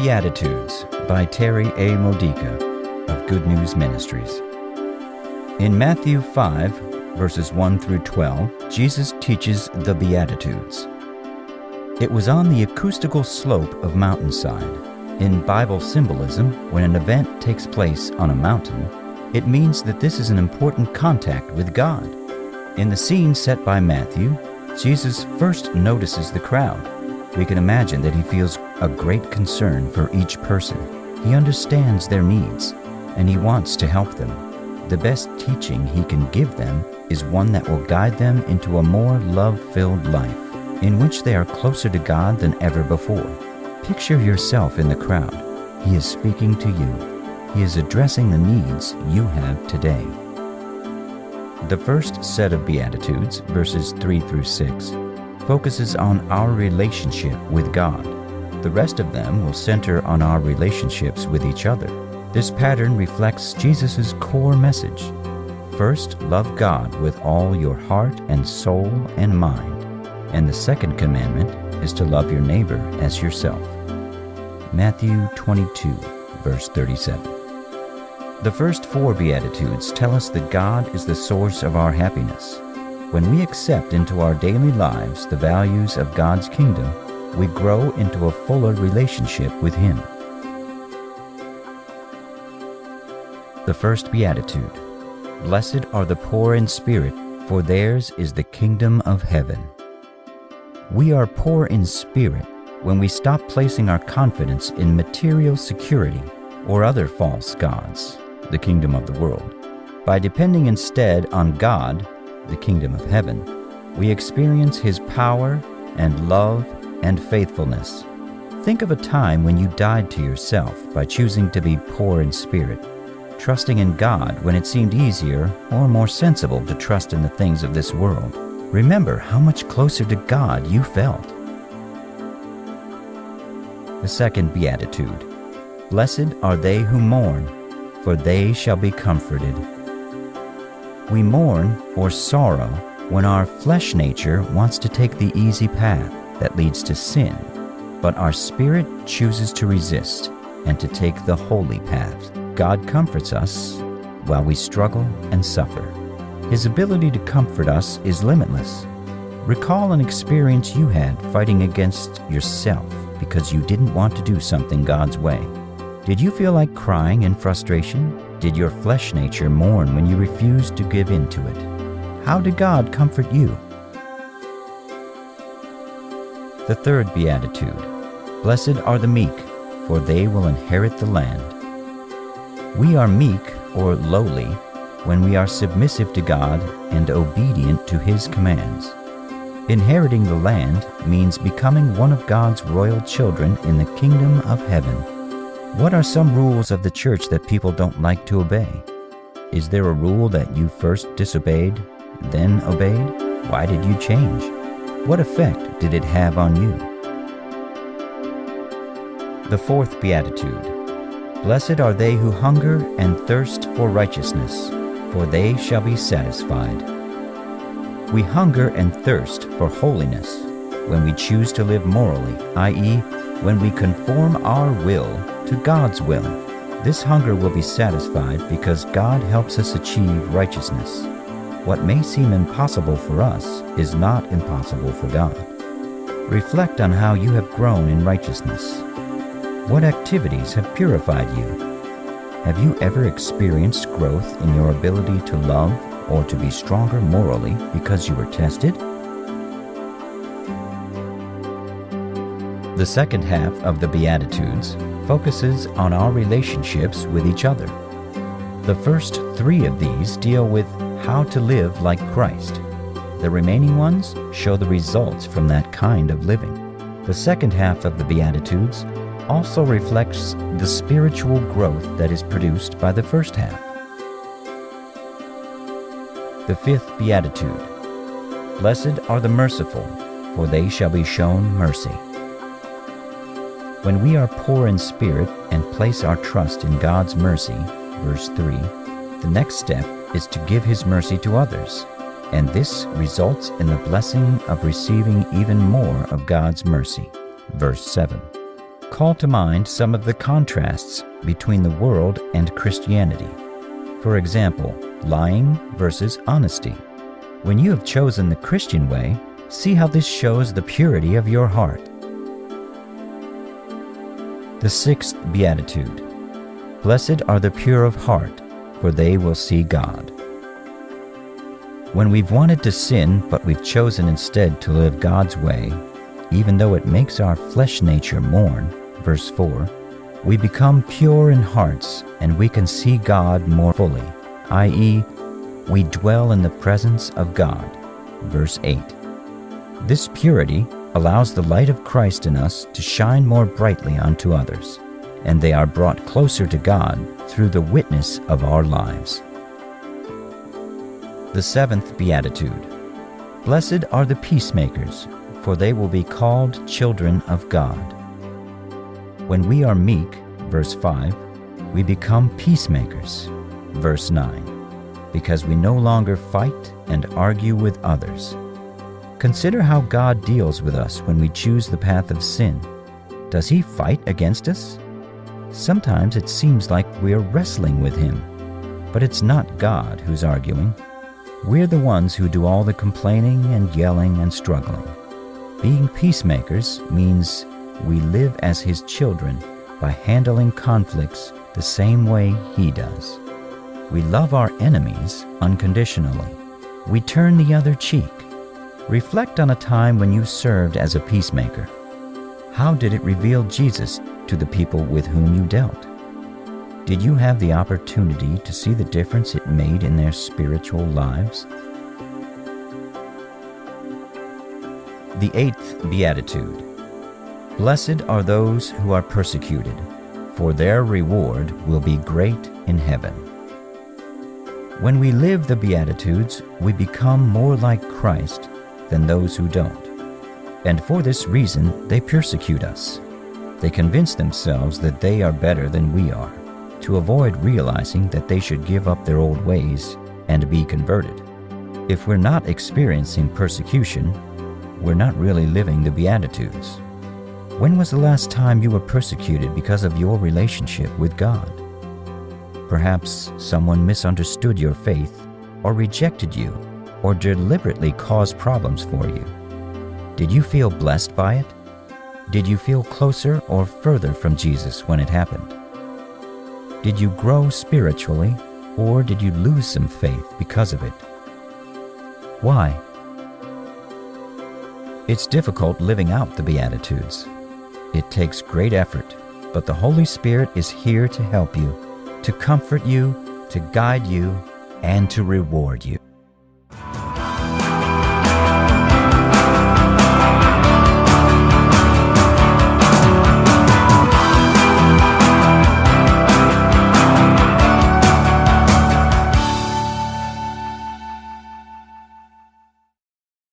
Beatitudes by Terry A. Modica of Good News Ministries. In Matthew 5, verses 1 through 12, Jesus teaches the Beatitudes. It was on the acoustical slope of mountainside. In Bible symbolism, when an event takes place on a mountain, it means that this is an important contact with God. In the scene set by Matthew, Jesus first notices the crowd. We can imagine that he feels a great concern for each person. He understands their needs, and he wants to help them. The best teaching he can give them is one that will guide them into a more love-filled life, in which they are closer to God than ever before. Picture yourself in the crowd. He is speaking to you. He is addressing the needs you have today. The first set of Beatitudes, verses 3 through 6, focuses on our relationship with God. The rest of them will center on our relationships with each other. This pattern reflects Jesus' core message. First, love God with all your heart and soul and mind. And the second commandment is to love your neighbor as yourself. Matthew 22, verse 37. The first four Beatitudes tell us that God is the source of our happiness. When we accept into our daily lives the values of God's kingdom, we grow into a fuller relationship with Him. The first Beatitude: Blessed are the poor in spirit, for theirs is the kingdom of heaven. We are poor in spirit when we stop placing our confidence in material security or other false gods, the kingdom of the world. By depending instead on God, the kingdom of heaven, we experience His power and love and faithfulness. Think of a time when you died to yourself by choosing to be poor in spirit, trusting in God when it seemed easier or more sensible to trust in the things of this world. Remember how much closer to God you felt. The second Beatitude: Blessed are they who mourn, for they shall be comforted. We mourn or sorrow when our flesh nature wants to take the easy path that leads to sin, but our spirit chooses to resist and to take the holy path. God comforts us while we struggle and suffer. His ability to comfort us is limitless. Recall an experience you had fighting against yourself because you didn't want to do something God's way. Did you feel like crying in frustration? Did your flesh nature mourn when you refused to give in to it? How did God comfort you? The third Beatitude: Blessed are the meek, for they will inherit the land. We are meek or lowly when we are submissive to God and obedient to His commands. Inheriting the land means becoming one of God's royal children in the kingdom of heaven. What are some rules of the church that people don't like to obey? Is there a rule that you first disobeyed, then obeyed? Why did you change? What effect did it have on you? The fourth Beatitude: Blessed are they who hunger and thirst for righteousness, for they shall be satisfied. We hunger and thirst for holiness when we choose to live morally, i.e., when we conform our will to God's will. This hunger will be satisfied because God helps us achieve righteousness. What may seem impossible for us is not impossible for God. Reflect on how you have grown in righteousness. What activities have purified you? Have you ever experienced growth in your ability to love or to be stronger morally because you were tested? The second half of the Beatitudes focuses on our relationships with each other. The first three of these deal with how to live like Christ. The remaining ones show the results from that kind of living. The second half of the Beatitudes also reflects the spiritual growth that is produced by the first half. The fifth Beatitude: Blessed are the merciful, for they shall be shown mercy. When we are poor in spirit and place our trust in God's mercy, verse 3, the next step is to give His mercy to others, and this results in the blessing of receiving even more of God's mercy, verse 7. Call to mind some of the contrasts between the world and Christianity. For example, lying versus honesty. When you have chosen the Christian way, see how this shows the purity of your heart. The sixth Beatitude. Blessed are the pure of heart, for they will see God. When we've wanted to sin, but we've chosen instead to live God's way, even though it makes our flesh nature mourn, verse 4, we become pure in hearts and we can see God more fully, i.e., we dwell in the presence of God, verse 8. This purity allows the light of Christ in us to shine more brightly onto others, and they are brought closer to God through the witness of our lives. The seventh Beatitude. Blessed are the peacemakers, for they will be called children of God. When we are meek, verse 5, we become peacemakers, verse 9, because we no longer fight and argue with others. Consider how God deals with us when we choose the path of sin. Does He fight against us? Sometimes it seems like we're wrestling with Him, but it's not God who's arguing. We're the ones who do all the complaining and yelling and struggling. Being peacemakers means we live as His children by handling conflicts the same way He does. We love our enemies unconditionally. We turn the other cheek. Reflect on a time when you served as a peacemaker. How did it reveal Jesus to the people with whom you dealt? Did you have the opportunity to see the difference it made in their spiritual lives? The eighth Beatitude. Blessed are those who are persecuted, for their reward will be great in heaven. When we live the Beatitudes, we become more like Christ than those who don't. And for this reason, they persecute us. They convince themselves that they are better than we are, to avoid realizing that they should give up their old ways and be converted. If we're not experiencing persecution, we're not really living the Beatitudes. When was the last time you were persecuted because of your relationship with God? Perhaps someone misunderstood your faith, or rejected you, or deliberately caused problems for you. Did you feel blessed by it? Did you feel closer or further from Jesus when it happened? Did you grow spiritually, or did you lose some faith because of it? Why? It's difficult living out the Beatitudes. It takes great effort, but the Holy Spirit is here to help you, to comfort you, to guide you, and to reward you.